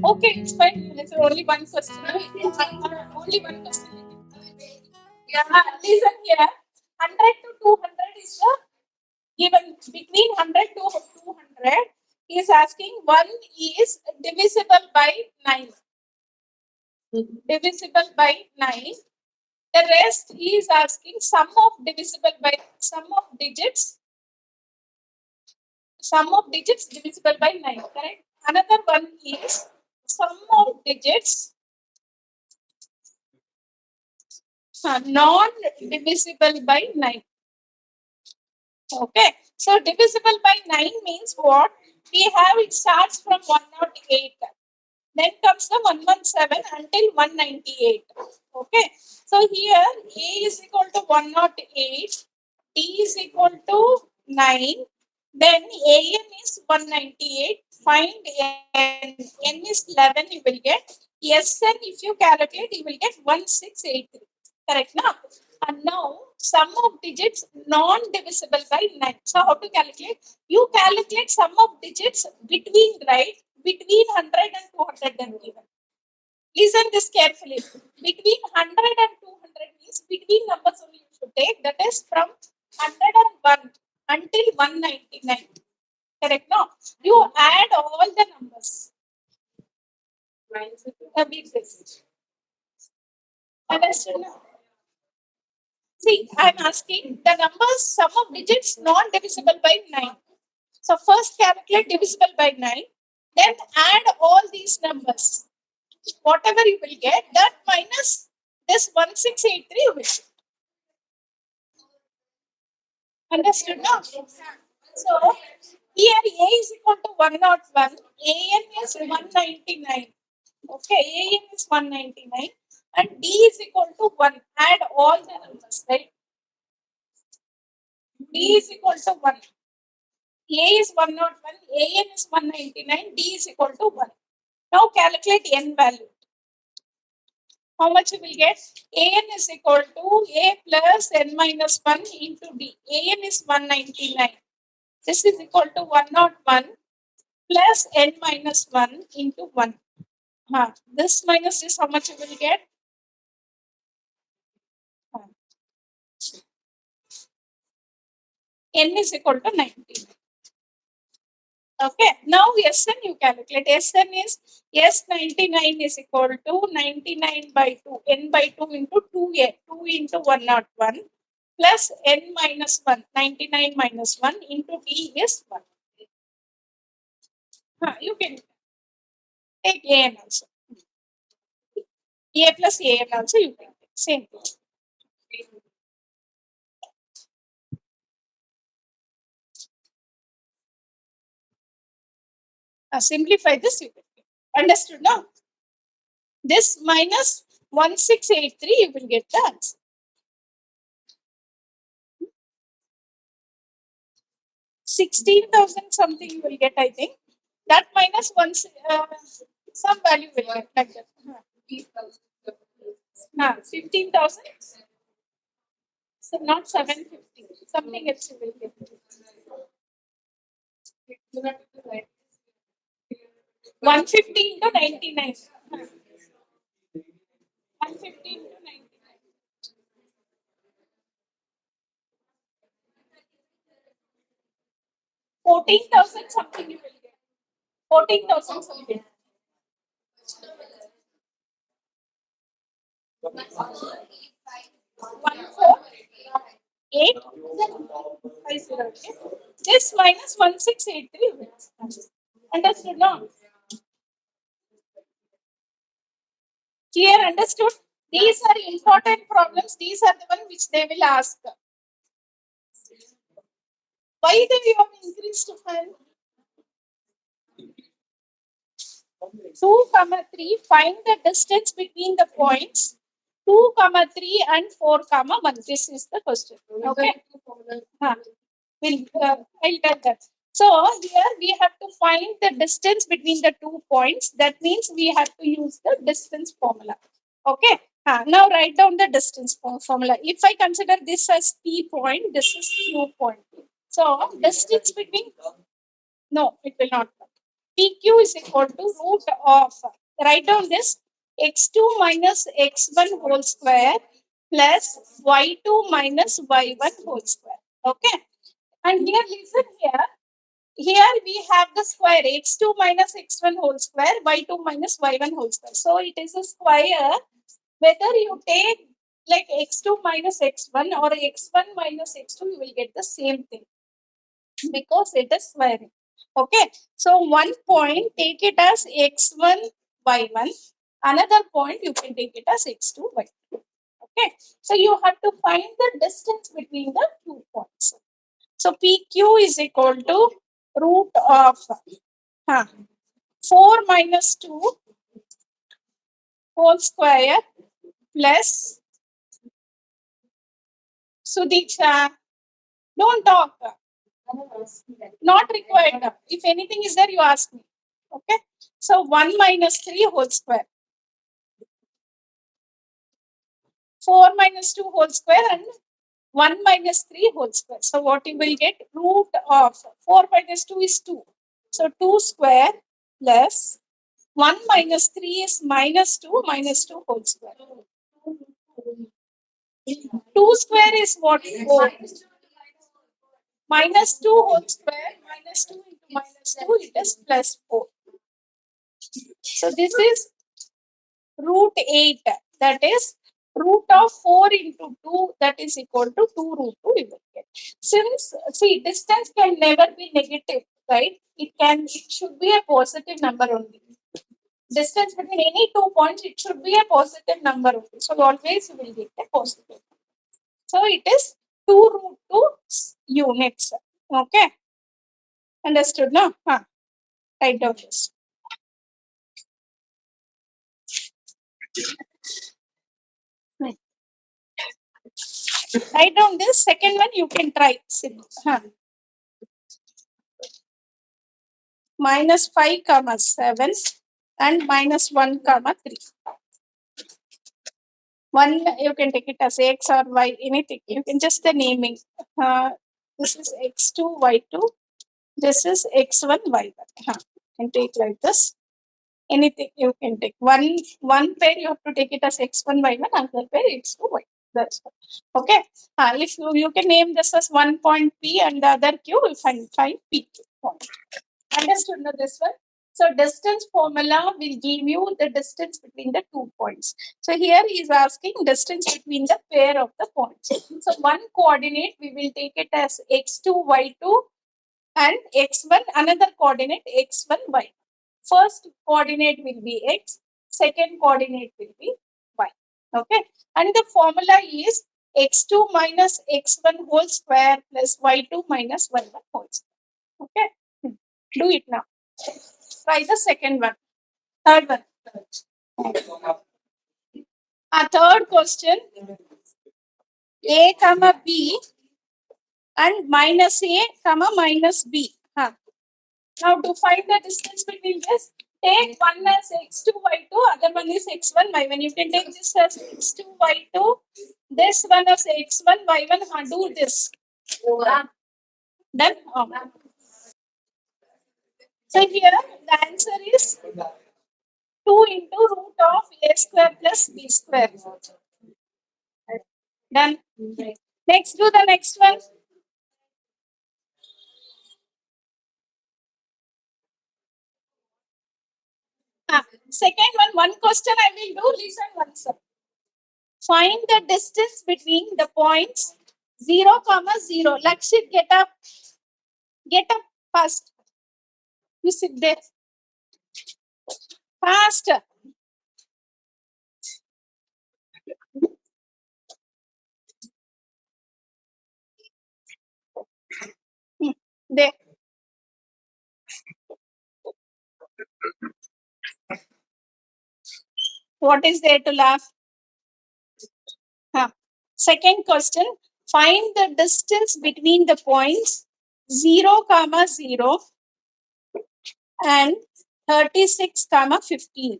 Okay, it's fine. It's only one question. Only one question. Yeah, listen here. 100 to 200 is the given between 100 to 200. He is asking one is divisible by 9. Divisible by 9. The rest he is asking sum of divisible by sum of digits. Sum of digits divisible by 9. Correct. Another one is sum of digits non-divisible by 9. Okay. So divisible by 9 means what? We have it starts from 108. Then comes the 117 until 198. Okay. So here A is equal to 108, D is equal to 9. Then AN is 198. Find N. N is 11 you will get. SN if you calculate you will get 1683. Correct now? And now sum of digits non-divisible by 9. So how to calculate? You calculate sum of digits between, right? Between 100 and 200 then given. Listen this carefully. Between 100 and 200 means between numbers only you should take. That is from 101 until 199. Correct? No? You add all the numbers. Understood now? See, I am asking the numbers, sum of digits non-divisible by 9. So first calculate divisible by 9. Then add all these numbers. Whatever you will get, that minus this 1683 you will get. Understood now? So here A is equal to 101, AN is 199. Okay, AN is 199 and D is equal to 1. Add all the numbers, right? D is equal to 1. A is 101, AN is 199, D is equal to 1. Now calculate N value. How much you will get? AN is equal to A plus N minus 1 into D. AN is 199. This is equal to 101 plus N minus 1 into 1. This minus this, how much you will get? N is equal to 19. Okay, now Sn you calculate. Sn is S99 is equal to 99 by 2, N by 2 into 2A, 2 into 101 plus N minus 1, 99 minus 1 into D is 1. You can take AN also. A plus AN also you can take. Same thing. Simplify this you can take. Understood now? This minus 1683 you will get the answer. 16,000 something you will get, I think. That minus one, some value will get like that. 15,000. So not 750. Something else you will get. 150 into 99. 150 into 99. 14,000 something you will get. 14,000 something. 14850. This minus 1683 wins. Understood now? Clear, understood? These are important problems. These are the one which they will ask. Why do we have increased to 5? 2, 3. Find the distance between the points 2, 3 and 4, 1. This is the question. Okay. I'll tell that. So here we have to find the distance between the 2 points. That means we have to use the distance formula. Okay. Now write down the distance formula. If I consider this as P point, this is Q point. So distance between, no, it will not come. PQ is equal to root of, write down this, x2 minus x1 whole square plus y2 minus y1 whole square. Okay. And here, listen here. Here we have the square x2 minus x1 whole square, y2 minus y1 whole square. So it is a square. Whether you take like x2 minus x1 or x1 minus x2, you will get the same thing because it is squaring. Okay. So one point, take it as x1, y1. Another point, you can take it as x2, y2. Okay. So you have to find the distance between the 2 points. So PQ is equal to root of 4 minus 2 whole square plus Sudiksha. Don't talk. Not required. If anything is there, you ask me. Okay. So 1 minus 3 whole square. 4 minus 2 whole square and 1 minus 3 whole square. So what you will get? Root of 4 minus 2 is 2. So 2 square plus 1 minus 3 is minus 2 whole square. 2 square is what? 4. Minus 2 whole square, minus 2 into minus 2, it is plus 4. So this is root 8. That is root of 4 into 2, that is equal to 2 root 2 you will get. Since, see, distance can never be negative, right? It should be a positive number only. Distance between any 2 points, it should be a positive number only. So always you will get a positive. So it is 2 root 2 units. Okay. Understood, no? Write down this. Write down this. Second one you can try. Minus 5 comma 7 and minus 1 comma 3. 1 you can take it as x or y, anything. You can just the naming. This is x2, y2. This is x1, y1. You can take like this. Anything you can take. One pair you have to take it as x1, y1. Another pair x2, y. That's all. Okay. If you can name this as 1 point P and the other Q, you find PQ point. Understood now this one? So distance formula will give you the distance between the 2 points. So here he is asking distance between the pair of the points. So one coordinate we will take it as x2, y2 and x1, another coordinate x1, y. First coordinate will be x, second coordinate will be y. Okay. And the formula is x2 minus x1 whole square plus y2 minus y1 whole square. Okay. Do it now. Try the second one. Third one. Third question. A comma B and minus A comma minus B. Now to find the distance between this, take one as x2, y2, other one is x1, y1. You can take this as x2, y2, this one as x1, y1. Do this. Done? So here the answer is 2 into root of a square plus b square. Done. Next, do the next one. Second one question I will do. Listen once. Find the distance between the points 0, 0. Lakshit, get up. Get up fast. You sit there. Fast. There. What is there to laugh? Second question. Find the distance between the points 0, 0 and 36, 15.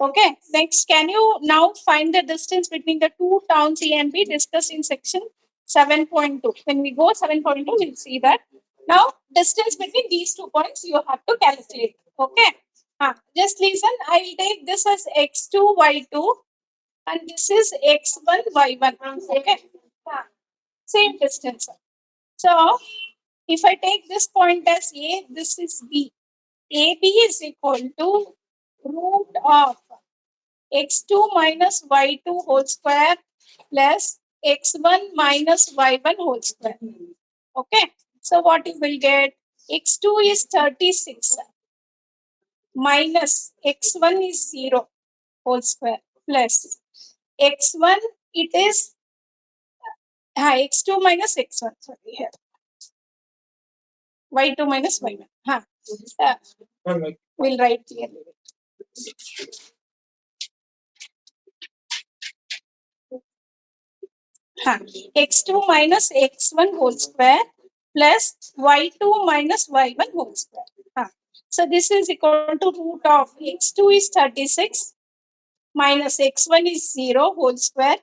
Okay. Next, can you now find the distance between the two towns A and B discussed in section 7.2? When we go 7.2, we'll see that. Now, distance between these 2 points you have to calculate. Okay. Just listen. I will take this as x2, y2, and this is x1, y1. Okay. Same distance. So, if I take this point as A, this is B. AB is equal to root of x2 minus y2 whole square plus x1 minus y1 whole square. Okay. So, what you will get? X2 is 36 minus x1 is 0 whole square plus x1 it is x2 minus x1. Sorry, here y2 minus y1. We'll write clearly. X2 minus x1 whole square plus y2 minus y1 whole square. So this is equal to root of x2 is 36 minus x1 is 0 whole square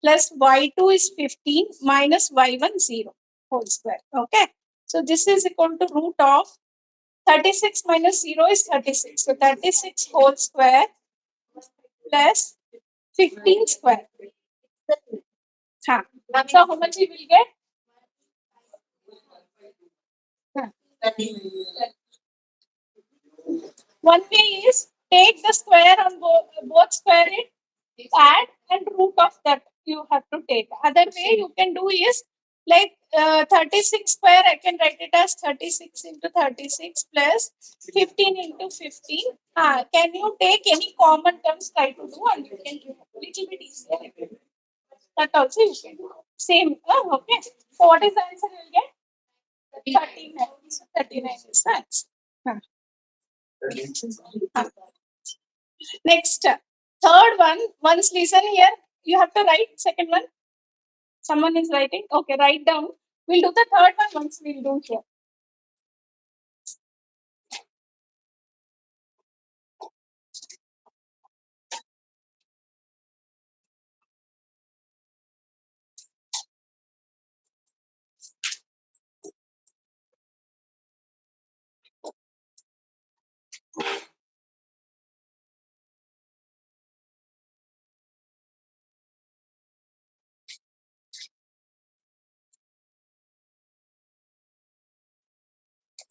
plus y2 is 15 minus y1 0 whole square. Okay. So this is equal to root of 36 minus 0 is 36. So 36 whole square plus 15 square. So how much you will get? One way is take the square on both square it, add and root of that you have to take. Other way you can do is like 36 square, I can write it as 36 into 36 plus 15 into 15. Can you take any common terms, try to do, and you can do a little bit easier. That also you can do. Same. Okay. So what is the answer you will get? 39. So 39 is the answer. Next, third one. Once listen here. You have to write second one. Someone is writing. Okay, write down. We'll do the third one once we'll do here.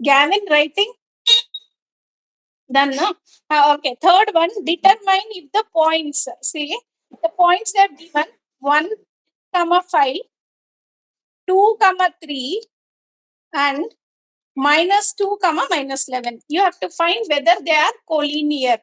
Gavin writing. Done, no? Okay, third one. Determine if the points. See, the points they have given 1, 5, 2, 3, and -2, -11. You have to find whether they are collinear.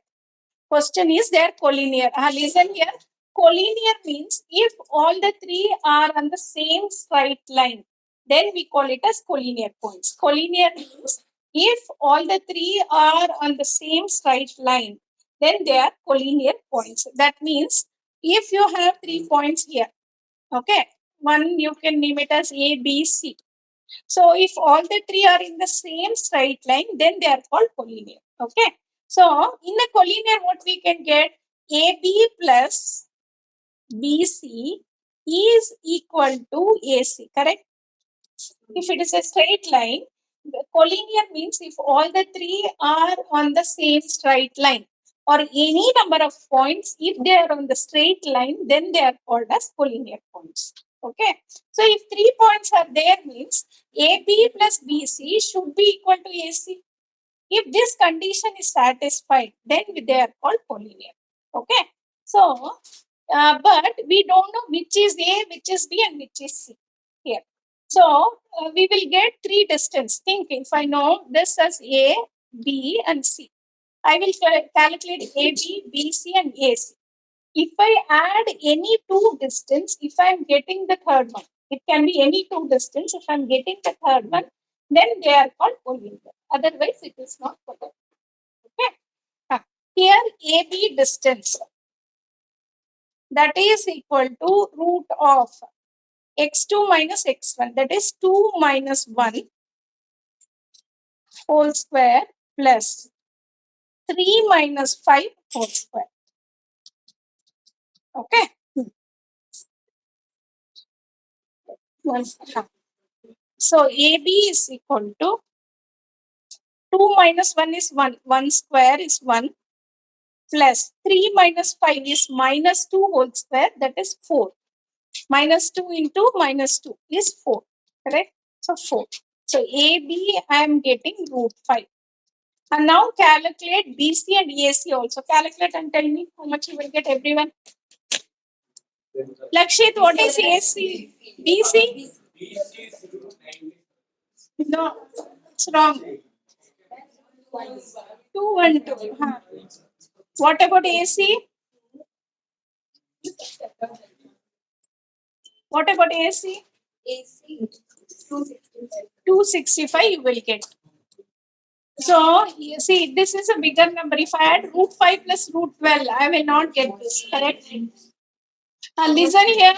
Question is they are collinear. Listen here. Collinear means if all the three are on the same straight line, then we call it as collinear points. Collinear means if all the three are on the same straight line, then they are collinear points. That means if you have 3 points here, okay, one you can name it as A, B, C. So if all the three are in the same straight line, then they are called collinear. Okay. So in the collinear, what we can get? AB plus BC is equal to AC. Correct? If it is a straight line, collinear means if all the three are on the same straight line or any number of points, if they are on the straight line, then they are called as collinear points. Okay. So if 3 points are there means AB plus BC should be equal to AC. If this condition is satisfied, then they are called collinear. Okay. So, but we don't know which is A, which is B, and which is C here. So, we will get 3 distance. Think if I know this as A, B, and C, I will calculate AB, BC, and AC. If I add any 2 distance, if I am getting the third one, it can be any 2 distance. If I am getting the third one, then they are called collinear. Otherwise, it is not collinear. Okay. Here, AB distance, that is equal to root of x2 minus x1, that is 2 minus 1 whole square plus 3 minus 5 whole square. Okay. So AB is equal to 2 minus 1 is 1. 1 square is 1 plus 3 minus 5 is minus 2 whole square, that is 4. Minus 2 into minus 2 is 4. Correct? So 4. So AB I am getting root 5. And now calculate BC and AC also. Calculate and tell me how much you will get, everyone. Lakshit, what is AC? BC? No, it's wrong. 212. Huh. What about AC? What about AC? AC 265 you will get. So, you see, this is a bigger number. If I add root 5 plus root 12, I will not get this. Correct? Listen here.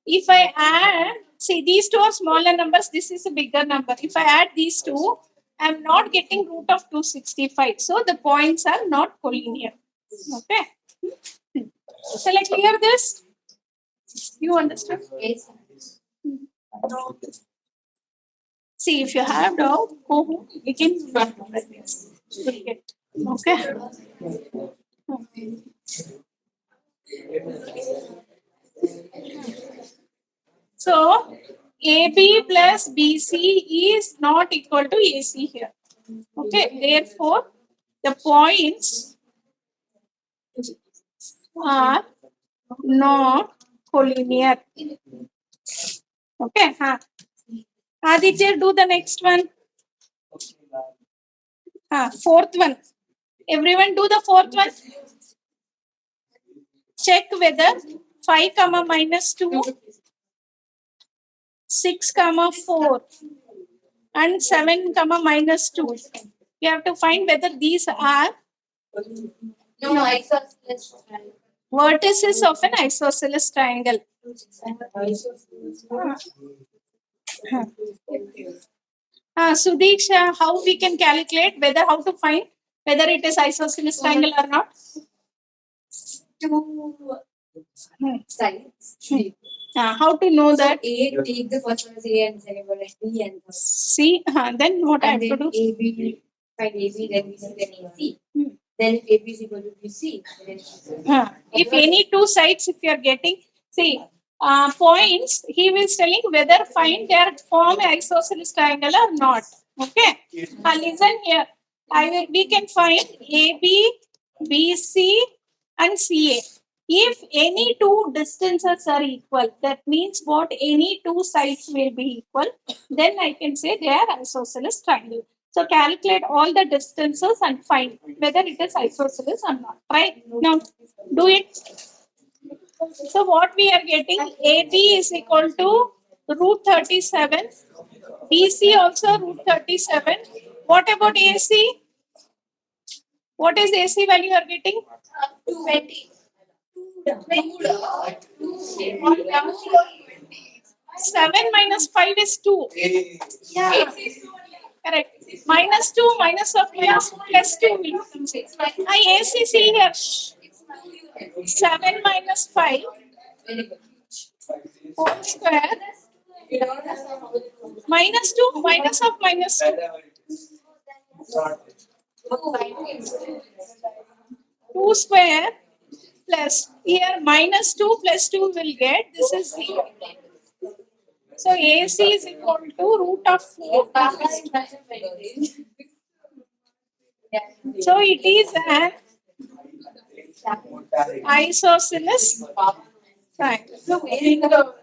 If I add, see, these two are smaller numbers. This is a bigger number. If I add these two, I am not getting root of 265. So, the points are not collinear. Okay? Shall I clear this? You understand? Yes. See, if you have doubt, go home. You can get. Okay. So, AB plus BC is not equal to AC here. Okay. Therefore, the points are not collinear. Okay. Huh. Aditya, do the next one. Fourth one. Everyone do the fourth one. Check whether 5 comma minus 2, 6 comma 4 and 7 comma minus 2. You have to find whether these are No, isosceles triangle. vertices of an isosceles triangle. Sudeksha, how we can calculate whether, how to find whether it is isosceles triangle or not? Two sides. How to know that? A, take the first one as A and second one as B and C. Then what I have and to then do? AB, find AB, then BC, then AC. Hmm. Then if AB is equal to BC, then If any two sides, if you are getting, see, points, he is telling whether find their form isosceles triangle or not. Okay. Listen here. We can find AB, BC, and CA. If any two distances are equal, that means what, any two sides will be equal, then I can say they are isosceles triangle. So calculate all the distances and find whether it is isosceles or not. Right? Now do it. So what we are getting, AB is equal to root 37, BC also root 37. What about AC? What is AC value you are getting? 20. 7 minus 5 is 2. Yeah. Correct. Minus 2 minus of minus plus 2 will become 6. ACC here. 7 minus 5 whole square minus 2 minus of minus 2. 2 square plus here minus 2 plus 2 will get, this is 0. So AC is equal to root of 4. So it is an isosceles triangle.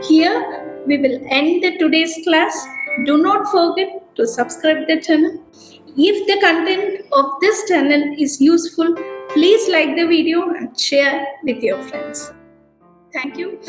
Here we will end the today's class. Do not forget to subscribe the channel. If the content of this channel is useful, please like the video and share with your friends. Thank you.